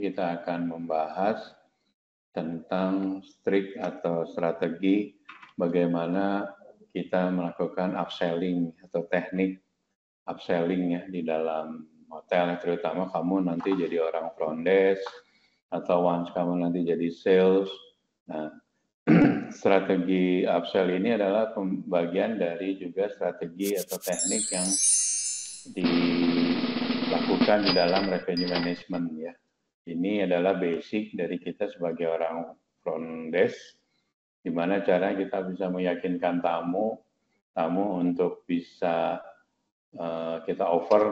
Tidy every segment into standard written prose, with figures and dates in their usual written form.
kita akan membahas tentang trik atau strategi bagaimana kita melakukan upselling atau teknik upselling ya di dalam hotel, terutama kamu nanti jadi orang front desk atau once kamu nanti jadi sales. Nah, strategi upsell ini adalah pembagian dari juga strategi atau teknik yang dilakukan di dalam revenue management ya. Ini adalah basic dari kita sebagai orang front desk, gimana cara kita bisa meyakinkan tamu untuk bisa kita offer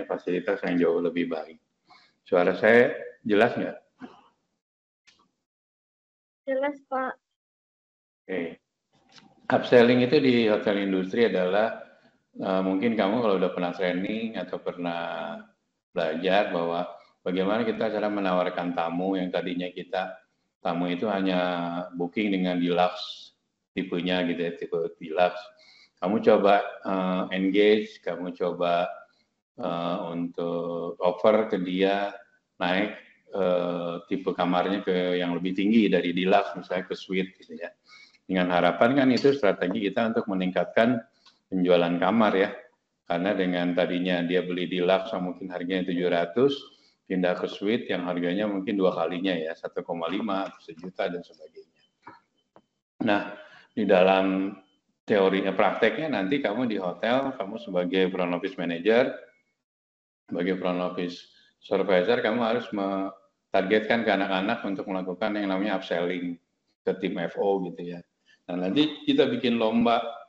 fasilitas yang jauh lebih baik. Suara saya jelas nggak? Jelas, Pak. Oke. Upselling itu di hotel industri adalah mungkin kamu kalau udah pernah training atau pernah belajar bahwa bagaimana kita cara menawarkan tamu yang tadinya tamu itu hanya booking dengan deluxe tipenya gitu ya, tipe deluxe. Kamu coba engage, kamu coba untuk offer ke dia naik tipe kamarnya ke yang lebih tinggi dari deluxe, misalnya ke suite gitu ya. Dengan harapan kan itu strategi kita untuk meningkatkan penjualan kamar ya. Karena dengan tadinya dia beli deluxe yang mungkin harganya 700, pindah ke suite yang harganya mungkin 2 kalinya ya, 1,5 atau 1 juta dan sebagainya. Nah, di dalam teori prakteknya nanti kamu di hotel, kamu sebagai front office manager, sebagai front office supervisor, kamu harus targetkan ke anak-anak untuk melakukan yang namanya upselling ke tim FO gitu ya. Nah, nanti kita bikin lomba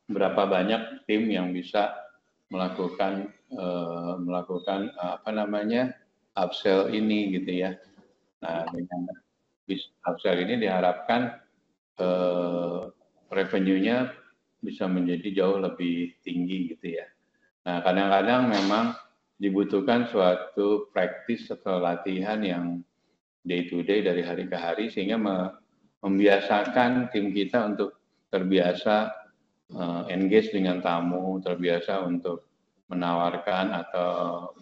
berapa banyak tim yang bisa melakukan upsell ini gitu ya. Nah, dengan upsell ini diharapkan revenue-nya bisa menjadi jauh lebih tinggi gitu ya. Nah, kadang-kadang memang dibutuhkan suatu praktis atau latihan yang day to day dari hari ke hari sehingga membiasakan tim kita untuk terbiasa engage dengan tamu, terbiasa untuk menawarkan atau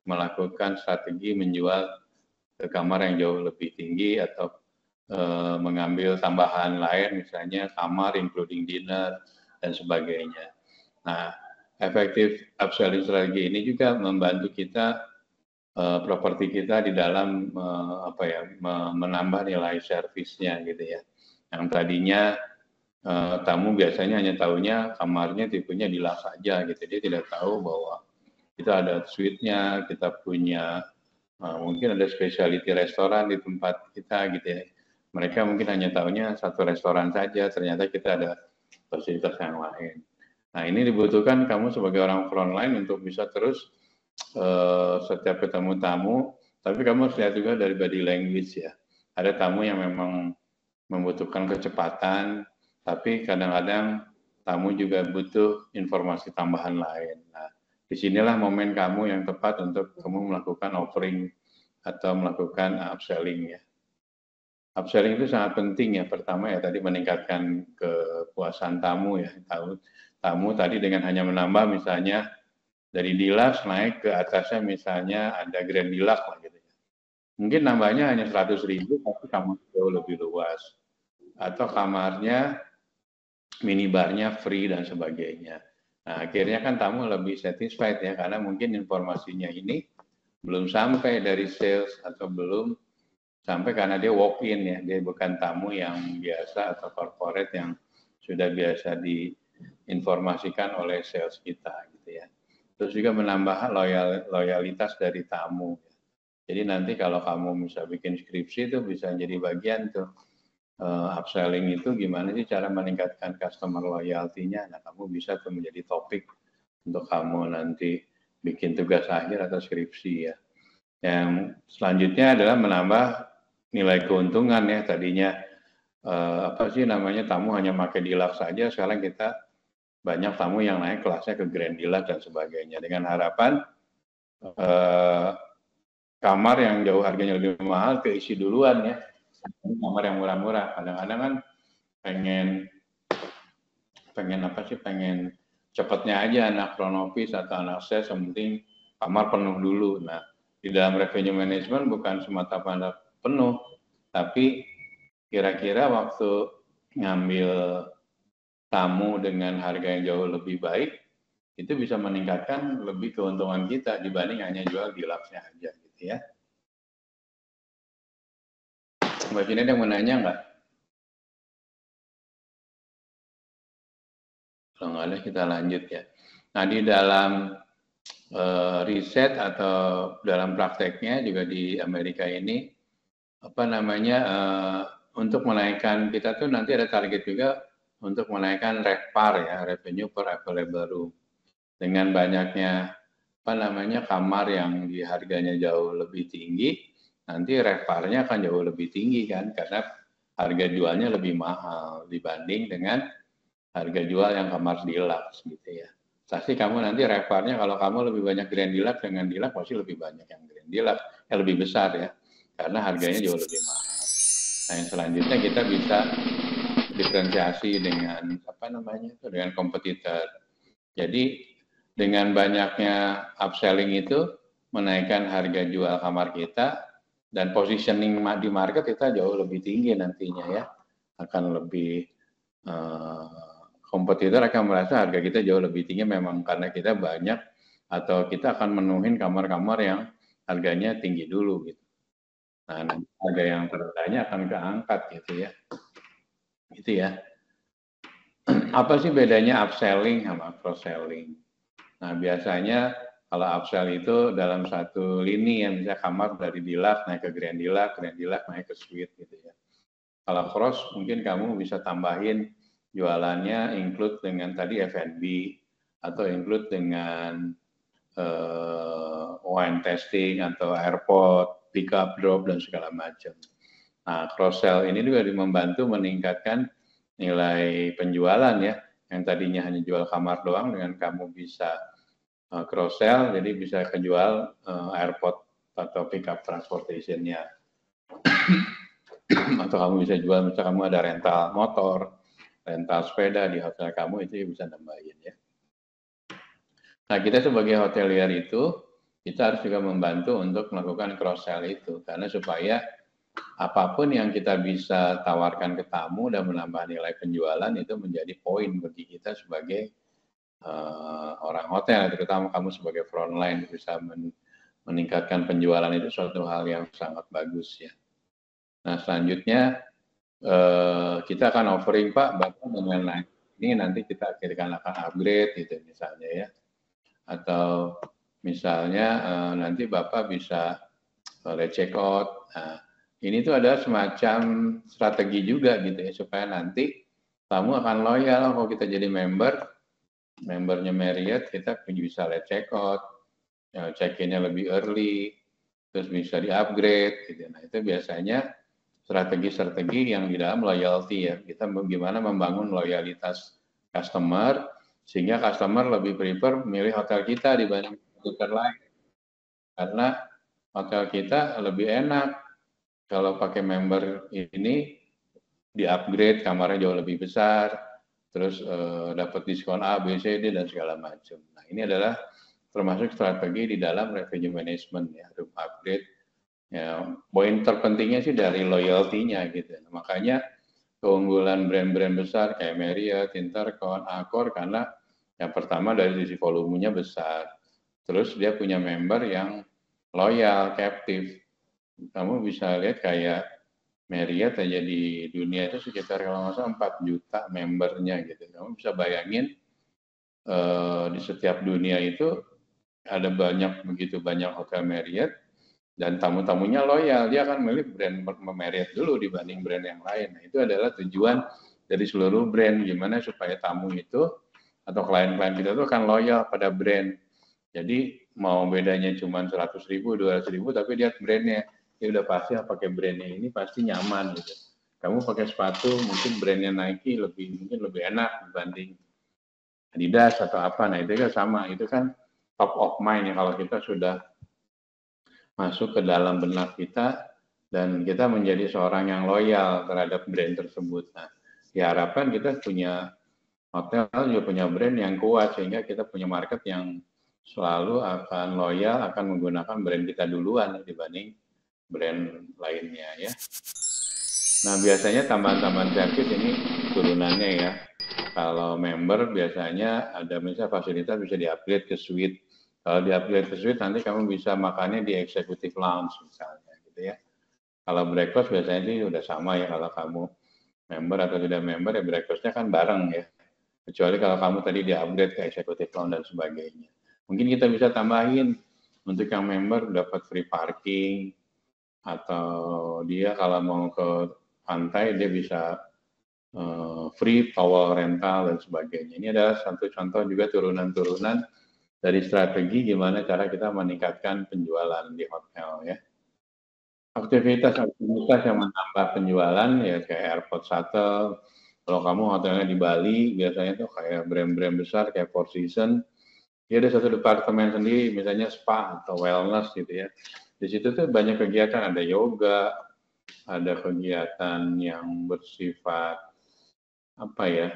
melakukan strategi menjual ke kamar yang jauh lebih tinggi atau mengambil tambahan lain, misalnya kamar including dinner dan sebagainya. Nah, efektif upselling strategi ini juga membantu kita properti kita di dalam menambah nilai servisnya gitu ya. Yang tadinya tamu biasanya hanya tahunya kamarnya tipenya deluxe saja gitu, dia tidak tahu bahwa kita ada suite-nya, kita punya mungkin ada specialty restoran di tempat kita gitu ya. Mereka mungkin hanya tahunya satu restoran saja, ternyata kita ada fasilitas yang lain. Nah, ini dibutuhkan kamu sebagai orang frontline untuk bisa terus setiap ketemu tamu, tapi kamu harus lihat juga dari body language ya. Ada tamu yang memang membutuhkan kecepatan, tapi kadang-kadang tamu juga butuh informasi tambahan lain. Nah, disinilah momen kamu yang tepat untuk kamu melakukan offering atau melakukan upselling ya. Upselling itu sangat penting ya. Pertama ya tadi meningkatkan kepuasan tamu ya. Tamu tadi dengan hanya menambah misalnya dari deluxe naik ke atasnya misalnya ada grand deluxe lah gitu ya. Mungkin nambahnya hanya 100.000 tapi kamar jauh lebih luas. Atau kamarnya minibarnya free dan sebagainya. Nah, akhirnya kan tamu lebih satisfied ya karena mungkin informasinya ini belum sampai dari sales atau belum sampai karena dia walk in ya, dia bukan tamu yang biasa atau corporate yang sudah biasa diinformasikan oleh sales kita gitu ya. Terus juga menambah loyalitas dari tamu. Jadi nanti kalau kamu bisa bikin skripsi itu bisa jadi bagian tuh upselling itu gimana sih cara meningkatkan customer loyalty-nya. Nah, kamu bisa tuh menjadi topik untuk kamu nanti bikin tugas akhir atau skripsi ya. Yang selanjutnya adalah menambah nilai keuntungan ya. Tadinya tamu hanya pakai deluxe saja, sekarang kita banyak tamu yang naik kelasnya ke grand deluxe dan sebagainya dengan harapan kamar yang jauh harganya lebih mahal keisi duluan ya. Kamar yang murah-murah. Kadang-kadang kan pengen cepatnya aja anak front office atau anak sales, yang penting kamar penuh dulu. Nah, di dalam revenue management bukan semata-mata penuh, tapi kira-kira waktu ngambil tamu dengan harga yang jauh lebih baik, itu bisa meningkatkan lebih keuntungan kita dibanding hanya jual deluxe-nya aja gitu ya. Mbak Vina ada yang mau nanya nggak? Kalau nggak ada kita lanjut ya. Nah di dalam riset atau dalam prakteknya juga di Amerika ini apa namanya untuk menaikkan kita tuh nanti ada target juga untuk menaikkan RevPAR ya, revenue per available room, dengan banyaknya apa namanya kamar yang di harganya jauh lebih tinggi, nanti RevPAR-nya akan jauh lebih tinggi kan, karena harga jualnya lebih mahal dibanding dengan harga jual yang kamar deluxe gitu ya. Pasti kamu nanti RevPAR-nya kalau kamu lebih banyak Grand Deluxe dengan Deluxe pasti lebih banyak yang Grand Deluxe, lebih besar ya, karena harganya jauh lebih mahal. Nah yang selanjutnya kita bisa diferensiasi dengan apa namanya itu dengan kompetitor. Jadi dengan banyaknya upselling itu menaikkan harga jual kamar kita dan positioning di market kita jauh lebih tinggi nantinya ya, akan lebih kompetitor akan merasa harga kita jauh lebih tinggi memang karena kita banyak atau kita akan menuhin kamar-kamar yang harganya tinggi dulu gitu. Nah, nanti harga yang terendahnya akan keangkat gitu ya. Gitu ya. Apa sih bedanya upselling sama cross selling? Nah, biasanya kalau upsell itu dalam satu lini ya, misalnya kamar dari deluxe naik ke Grand Deluxe naik ke suite gitu ya. Kalau cross mungkin kamu bisa tambahin jualannya include dengan tadi F&B atau include dengan wine tasting atau airport, pick up drop dan segala macam. Nah, cross sell ini juga membantu meningkatkan nilai penjualan ya, yang tadinya hanya jual kamar doang dengan kamu bisa cross sell, jadi bisa kejual airport atau pick up transportation-nya. Atau kamu bisa jual, misalnya kamu ada rental motor, rental sepeda di hotel kamu, itu bisa nambahin ya. Nah, kita sebagai hotelier itu, kita harus juga membantu untuk melakukan cross sell itu, karena supaya apapun yang kita bisa tawarkan ke tamu dan menambah nilai penjualan itu menjadi poin bagi kita sebagai orang hotel, terutama kamu sebagai frontline bisa meningkatkan penjualan itu suatu hal yang sangat bagus ya. Nah, selanjutnya kita akan offering Pak, Bapak dengan naik ini nanti kita akan upgrade gitu misalnya ya. Atau misalnya nanti Bapak bisa check out. Nah, ini tuh ada semacam strategi juga gitu ya, supaya nanti kamu akan loyal kalau kita jadi membernya Marriott, kita bisa check out, check-in-nya lebih early, terus bisa di-upgrade gitu. Nah, itu biasanya strategi-strategi yang di dalam loyalty ya. Kita bagaimana membangun loyalitas customer sehingga customer lebih prefer milih hotel kita dibanding hotel lain. Karena hotel kita lebih enak kalau pakai member ini di-upgrade, kamarnya jauh lebih besar, terus dapat diskon A, B, C, D dan segala macam. Nah, ini adalah termasuk strategi di dalam revenue management ya, room upgrade. Ya, poin terpentingnya sih dari loyalty-nya gitu. Makanya keunggulan brand-brand besar kayak Marriott, Intercon, Accor karena yang pertama dari sisi volumenya besar. Terus dia punya member yang loyal, captive. Kamu bisa lihat kayak Marriott aja di dunia itu sekitar kalau nggak salah 4 juta membernya gitu. Kamu bisa bayangin di setiap dunia itu ada begitu banyak hotel Marriott dan tamu-tamunya loyal, dia akan memilih brand Marriott dulu dibanding brand yang lain. Nah, itu adalah tujuan dari seluruh brand, gimana supaya tamu itu atau klien-klien kita itu akan loyal pada brand. Jadi mau bedanya cuma 100.000, 200.000, tapi lihat brandnya, ya udah pasti pakai brandnya ini pasti nyaman gitu. Kamu pakai sepatu mungkin brandnya Nike mungkin lebih enak dibanding Adidas atau apa. Nah itu kan sama, itu kan top of mind ya kalau kita sudah masuk ke dalam benak kita dan kita menjadi seorang yang loyal terhadap brand tersebut. Nah, diharapkan kita punya hotel juga punya brand yang kuat sehingga kita punya market yang selalu akan loyal, akan menggunakan brand kita duluan dibanding brand lainnya ya. Nah biasanya tambahan-tambahan servis ini turunannya ya. Kalau member biasanya ada misalnya fasilitas bisa di-upgrade ke suite. Kalau di-upgrade ke suite nanti kamu bisa makannya di executive lounge misalnya gitu ya. Kalau breakfast biasanya sih udah sama ya, kalau kamu member atau tidak member ya breakfastnya kan bareng ya. Kecuali kalau kamu tadi di-upgrade ke executive lounge dan sebagainya. Mungkin kita bisa tambahin untuk yang member dapat free parking, atau dia kalau mau ke pantai dia bisa free power rental dan sebagainya. Ini adalah satu contoh juga turunan-turunan dari strategi gimana cara kita meningkatkan penjualan di hotel ya. Aktivitas-aktivitas yang menambah penjualan ya kayak airport shuttle. Kalau kamu hotelnya di Bali, biasanya tuh kayak brand-brand besar kayak Four Seasons, dia ada satu departemen sendiri, misalnya spa atau wellness gitu ya. Di situ tuh banyak kegiatan, ada yoga, ada kegiatan yang bersifat apa ya,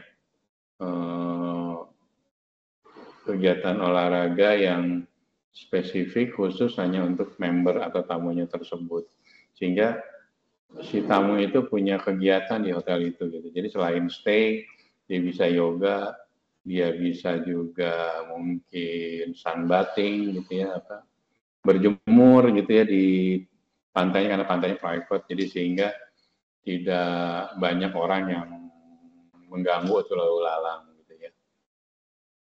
kegiatan olahraga yang spesifik khusus hanya untuk member atau tamunya tersebut. Sehingga si tamu itu punya kegiatan di hotel itu gitu. Jadi selain stay, dia bisa yoga, dia bisa juga mungkin sunbathing gitu ya, apa berjemur gitu ya di pantainya karena pantainya private. Jadi sehingga tidak banyak orang yang mengganggu atau lalu lalang gitu ya.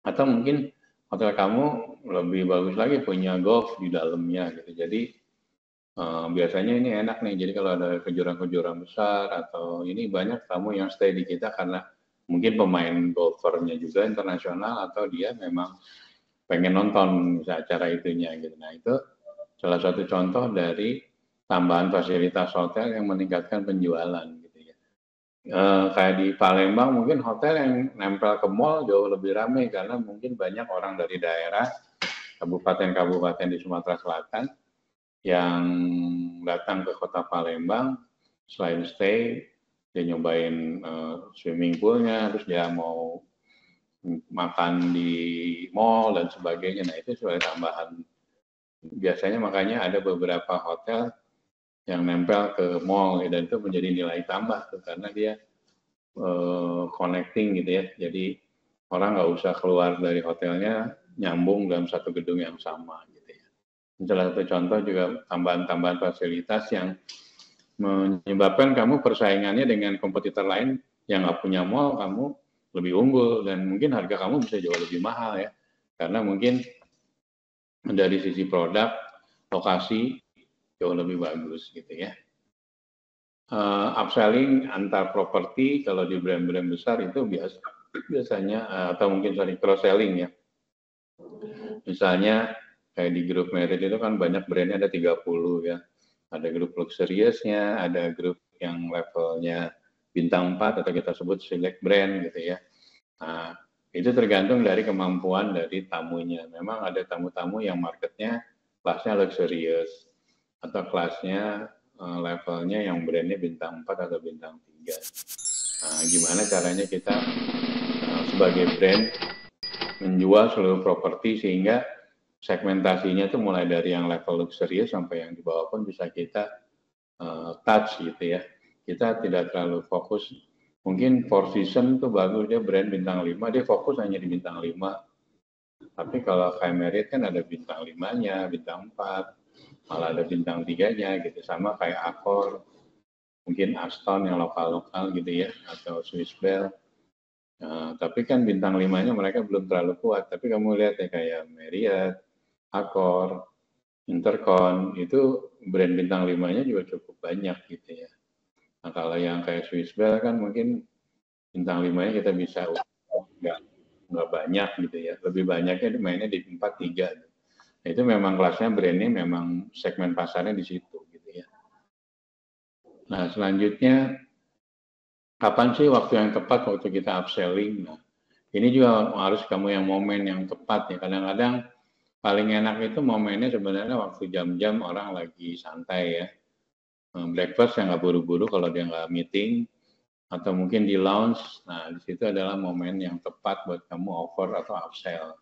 Atau mungkin hotel kamu lebih bagus lagi punya golf di dalamnya gitu. Jadi biasanya ini enak nih, jadi kalau ada kejuaraan-kejuaraan besar atau ini banyak tamu yang stay di kita karena mungkin pemain golfernya juga internasional atau dia memang pengen nonton acara itunya gitu. Nah itu salah satu contoh dari tambahan fasilitas hotel yang meningkatkan penjualan gitu ya. Kayak di Palembang mungkin hotel yang nempel ke mall jauh lebih ramai karena mungkin banyak orang dari daerah kabupaten-kabupaten di Sumatera Selatan yang datang ke kota Palembang, selain stay, dia nyobain swimming poolnya, terus dia mau makan di mall dan sebagainya. Nah itu sebagai tambahan. Biasanya makanya ada beberapa hotel yang nempel ke mall dan itu menjadi nilai tambah tuh karena dia connecting gitu ya. Jadi orang nggak usah keluar dari hotelnya, nyambung dalam satu gedung yang sama gitu ya. Salah satu contoh juga tambahan-tambahan fasilitas yang menyebabkan kamu persaingannya dengan kompetitor lain yang nggak punya mall, kamu lebih unggul dan mungkin harga kamu bisa jauh lebih mahal ya. Karena mungkin dari sisi produk, lokasi jauh lebih bagus gitu ya. Upselling antar properti kalau di brand-brand besar itu biasanya atau mungkin cross selling ya. Misalnya kayak di grup Merit itu kan banyak brandnya ada 30 ya. Ada grup luxuriousnya, ada grup yang levelnya bintang 4 atau kita sebut select brand gitu ya. Nah, itu tergantung dari kemampuan dari tamunya. Memang ada tamu-tamu yang marketnya kelasnya luxurious atau kelasnya levelnya yang brandnya bintang 4 atau bintang 3. Nah, gimana caranya kita sebagai brand menjual seluruh properti sehingga segmentasinya itu mulai dari yang level luxurious sampai yang di bawah pun bisa kita touch gitu ya. Kita tidak terlalu fokus. Mungkin Four Seasons itu bagus, dia brand bintang 5, dia fokus hanya di bintang 5. Tapi kalau kayak Merit kan ada bintang 5-nya, bintang 4, malah ada bintang 3-nya gitu. Sama kayak Accor, mungkin Aston yang lokal-lokal gitu ya, atau Swiss Bell. Tapi kan bintang 5-nya mereka belum terlalu kuat. Tapi kamu lihat ya kayak Marriott, Accor, Intercon, itu brand bintang 5-nya juga cukup banyak gitu ya. Nah kalau yang kayak Swiss Bell kan mungkin bintang 5-nya kita bisa nggak banyak gitu ya. Lebih banyaknya mainnya di 4-3. Nah, itu memang kelasnya brandnya memang segmen pasarnya di situ gitu ya. Nah selanjutnya kapan sih waktu yang tepat waktu kita upselling? Nah, ini juga harus kamu yang momen yang tepat ya. Kadang-kadang paling enak itu momennya sebenarnya waktu jam-jam orang lagi santai ya. Breakfast yang nggak buru-buru kalau dia nggak meeting, atau mungkin di lounge. Nah, di situ adalah momen yang tepat buat kamu offer atau upsell.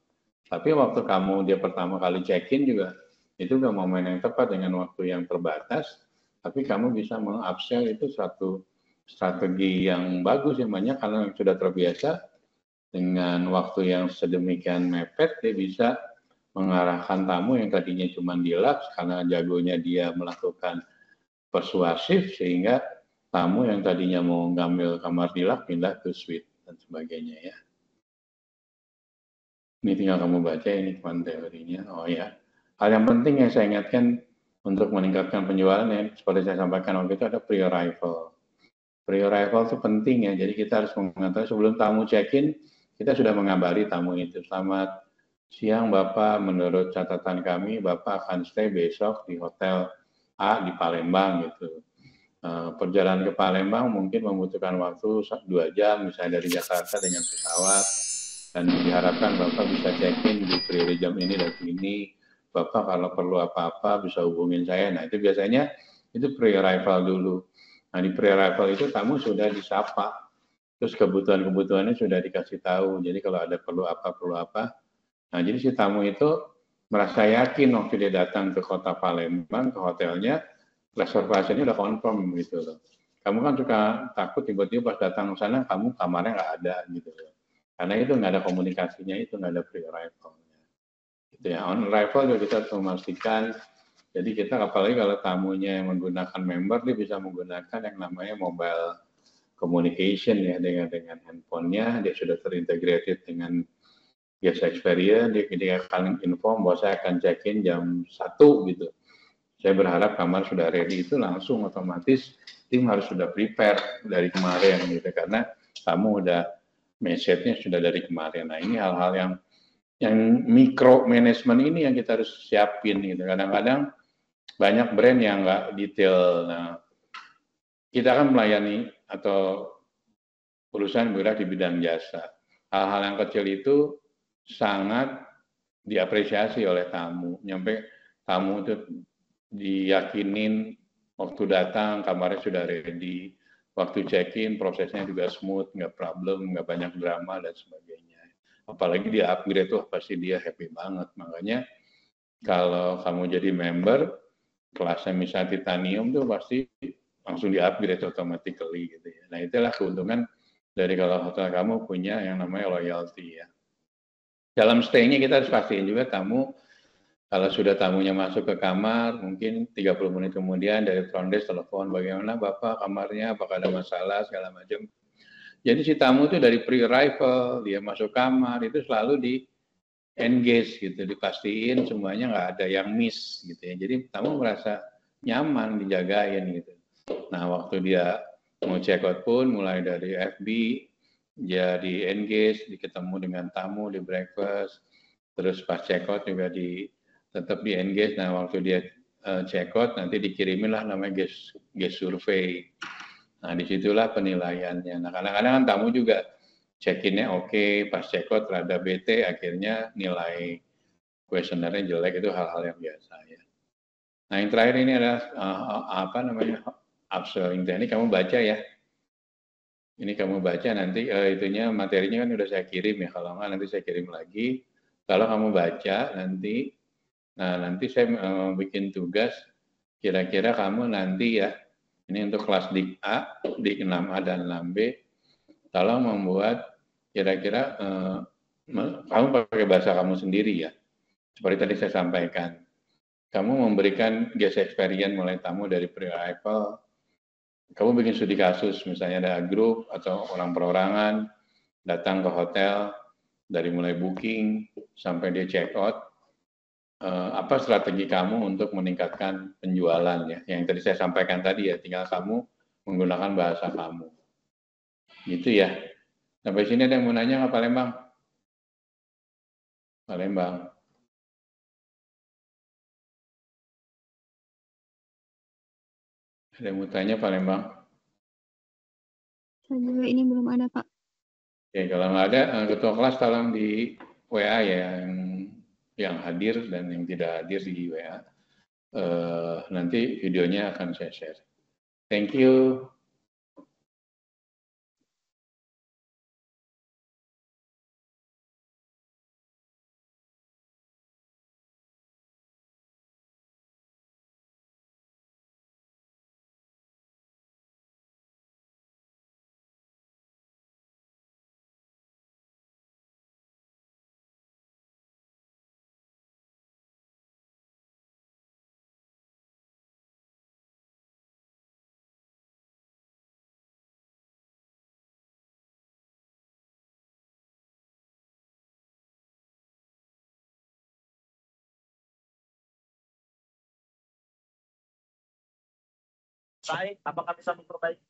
Tapi waktu dia pertama kali check-in juga, itu juga momen yang tepat dengan waktu yang terbatas, tapi kamu bisa meng-upsell itu suatu strategi yang bagus ya, banyak karena sudah terbiasa dengan waktu yang sedemikian mepet, dia bisa mengarahkan tamu yang tadinya cuma di lux karena jagonya dia melakukan persuasif, sehingga tamu yang tadinya mau ngambil kamar di lux pindah ke suite dan sebagainya ya. Ini tinggal kamu baca, ini cuma teorinya. Oh ya, hal yang penting yang saya ingatkan untuk meningkatkan penjualan ya, seperti saya sampaikan waktu itu ada pre-arrival. Pre-arrival itu penting ya, jadi kita harus mengatakan sebelum tamu check-in, kita sudah mengabari tamu itu. Selamat siang Bapak, menurut catatan kami, Bapak akan stay besok di Hotel A di Palembang gitu. Perjalanan ke Palembang mungkin membutuhkan waktu 2 jam, misalnya dari Jakarta dengan pesawat, dan diharapkan Bapak bisa check-in di periode jam ini dan ini. Bapak kalau perlu apa-apa bisa hubungin saya. Nah itu biasanya itu pre-arrival dulu. Nah di pre-arrival itu tamu sudah disapa, terus kebutuhannya sudah dikasih tahu. Jadi kalau ada perlu apa. Nah jadi si tamu itu merasa yakin waktu dia datang ke kota Palembang, ke hotelnya, reservasinya udah confirm gitu loh. Kamu kan suka takut tiba-tiba pas datang ke sana kamu kamarnya nggak ada gitu loh. Karena itu nggak ada komunikasinya, itu nggak ada pre-arrival. Gitu ya. On arrival juga kita harus memastikan, jadi kita apalagi kalau tamunya yang menggunakan member, dia bisa menggunakan yang namanya mobile communication ya, dengan handphonenya, dia sudah terintegrated dengan guest experience, dia akan inform bahwa saya akan check-in jam 1 gitu. Saya berharap kamar sudah ready, itu langsung otomatis tim harus sudah prepare dari kemarin gitu, karena tamu udah message-nya sudah dari kemarin. Nah ini hal-hal yang mikro management ini yang kita harus siapin gitu. Kadang-kadang banyak brand yang nggak detail. Nah, kita kan melayani atau perusahaan bergerak di bidang jasa. Hal-hal yang kecil itu sangat diapresiasi oleh tamu. Nyampe tamu itu diyakinin waktu datang kamarnya sudah ready, waktu check-in prosesnya juga smooth, nggak problem, nggak banyak drama dan sebagainya. Apalagi dia upgrade tuh pasti dia happy banget. Makanya kalau kamu jadi member, kelasnya misalnya titanium tuh pasti langsung di-upgrade automatically gitu ya. Nah itulah keuntungan dari kalau hotel kamu punya yang namanya loyalty ya. Dalam stay-nya kita harus pastiin juga tamu, kalau sudah tamunya masuk ke kamar, mungkin 30 menit kemudian dari front desk telepon, bagaimana Bapak kamarnya, apakah ada masalah, segala macam. Jadi si tamu itu dari pre-arrival, dia masuk kamar, itu selalu di engage gitu, dipastiin semuanya nggak ada yang miss gitu ya. Jadi tamu merasa nyaman, dijagain gitu. Nah waktu dia mau check out pun, mulai dari FB, dia di engage, ketemu dengan tamu di breakfast, terus pas check out juga tetap di engage. Nah waktu dia check out nanti dikirimin lah namanya guest survey. Nah disitulah penilaiannya. Nah kadang-kadang kan tamu juga check-in-nya oke, pas check out rada bete, akhirnya nilai kuesionernya jelek, itu hal-hal yang biasa ya. Nah yang terakhir ini adalah apa namanya upselling teknik, kamu baca ya. Ini kamu baca nanti itunya materinya kan udah saya kirim ya, kalau nggak nanti saya kirim lagi. Kalau kamu baca nanti, nah nanti saya bikin tugas, kira-kira kamu nanti ya, ini untuk kelas Dik A, Dik 6A dan 6B, tolong membuat kira-kira kamu pakai bahasa kamu sendiri ya. Seperti tadi saya sampaikan, kamu memberikan guest experience mulai tamu dari pre-arrival, kamu bikin studi kasus, misalnya ada grup atau orang perorangan datang ke hotel, dari mulai booking sampai dia check out, apa strategi kamu untuk meningkatkan penjualan ya? Yang tadi saya sampaikan tadi ya, tinggal kamu menggunakan bahasa kamu. Gitu ya. Sampai sini ada yang mau nanya nggak Palembang? Palembang. Ada yang mau tanya Palembang? Saya ini belum ada, Pak. Oke, kalau nggak ada, ketua kelas tolong di WA ya, yang hadir dan yang tidak hadir di WA. Nanti videonya akan saya share. Thank you. Baik, apakah bisa memperbaiki?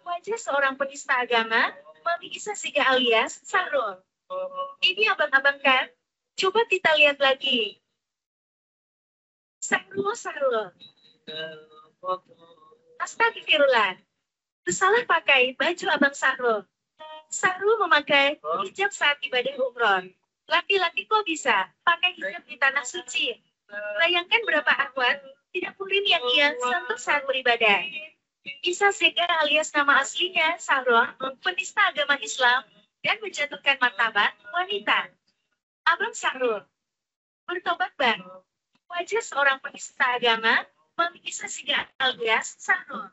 Wajah seorang penista agama, Mami Isa Siga alias Sahrul. Ini abang-abang kan? Coba kita lihat lagi. Sahrul. Astagfirullah. Salah pakai baju abang Sahrul. Sahrul memakai hijab saat ibadah umroh. Laki-laki kok bisa pakai hijab di tanah suci? Bayangkan berapa akhwat tidak murim yang ia sentuh saat beribadah. Isa Sega alias nama aslinya Sahrul, penista agama Islam, dan menjatuhkan martabat wanita. Abang Sahrul, bertobat bang. Wajah seorang penista agama, Mami Isa Sega alias Sahrul.